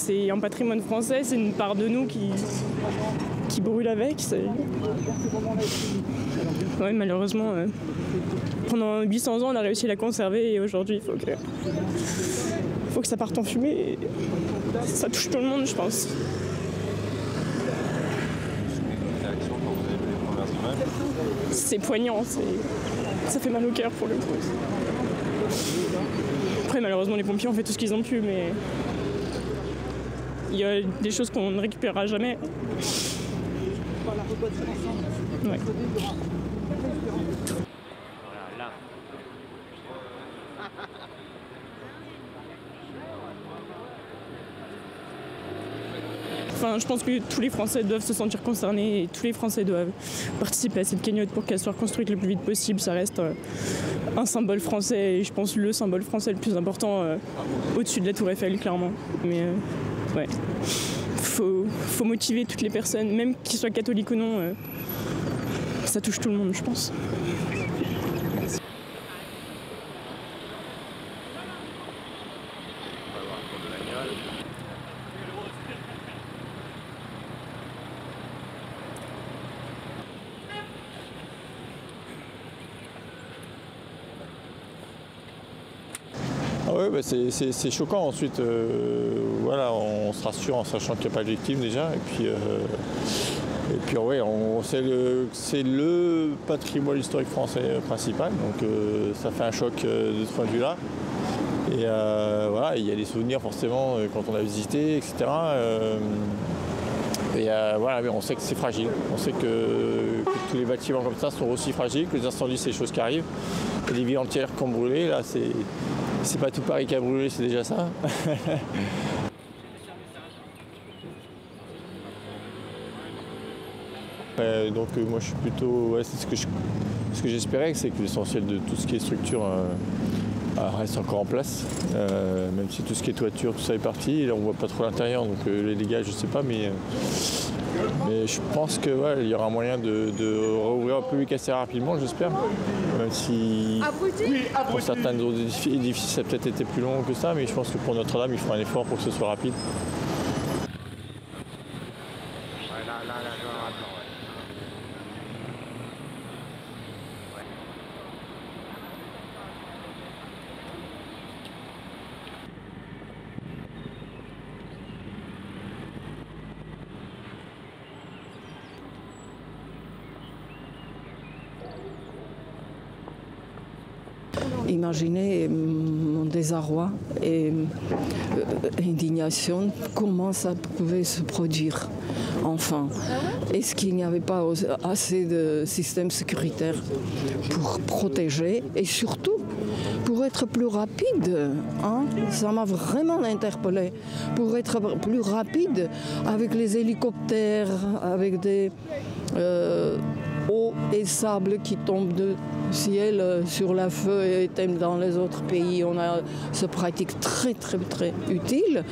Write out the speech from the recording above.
c'est un patrimoine français, c'est une part de nous qui brûle avec. Ouais, malheureusement, pendant 800 ans, on a réussi à la conserver et aujourd'hui, il faut que ça parte en fumée. Et ça touche tout le monde, je pense. C'est poignant, ça fait mal au cœur pour le coup. Après, malheureusement, les pompiers ont fait tout ce qu'ils ont pu, mais il y a des choses qu'on ne récupérera jamais. Ouais. Enfin, je pense que tous les Français doivent se sentir concernés et tous les Français doivent participer à cette cagnotte pour qu'elle soit construite le plus vite possible. Ça reste un symbole français et je pense le symbole français le plus important au-dessus de la Tour Eiffel, clairement. Mais ouais, faut motiver toutes les personnes, même qu'ils soient catholiques ou non. Ça touche tout le monde, je pense. Ah ouais, bah c'est choquant. Ensuite, voilà, on se rassure en sachant qu'il n'y a pas de victime déjà. Et puis ouais, c'est le patrimoine historique français principal. Donc ça fait un choc de ce point de vue-là. Et voilà, il y a des souvenirs forcément quand on a visité, etc. Voilà, mais on sait que c'est fragile. On sait que tous les bâtiments comme ça sont aussi fragiles, que les incendies, c'est des choses qui arrivent. Et les villes entières qui ont brûlé, là, c'est pas tout Paris qui a brûlé, c'est déjà ça. Donc moi je suis plutôt... Ouais, c'est ce que j'espérais, c'est que l'essentiel de tout ce qui est structure reste encore en place. Même si tout ce qui est toiture, tout ça est parti. Là on voit pas trop l'intérieur, donc les dégâts je sais pas, mais je pense qu'il ouais, y aura moyen de rouvrir un public assez rapidement, j'espère. Même si pour certains autres édifices ça a peut-être été plus long que ça, mais je pense que pour Notre-Dame il fera un effort pour que ce soit rapide. Imaginez mon désarroi et indignation, comment ça pouvait se produire, enfin. Est-ce qu'il n'y avait pas assez de systèmes sécuritaires pour protéger et surtout pour être plus rapide, hein? Ça m'a vraiment interpellée. Pour être plus rapide avec les hélicoptères, avec des eaux et sable qui tombent du ciel sur la feu et dans les autres pays. On a cette pratique très utile.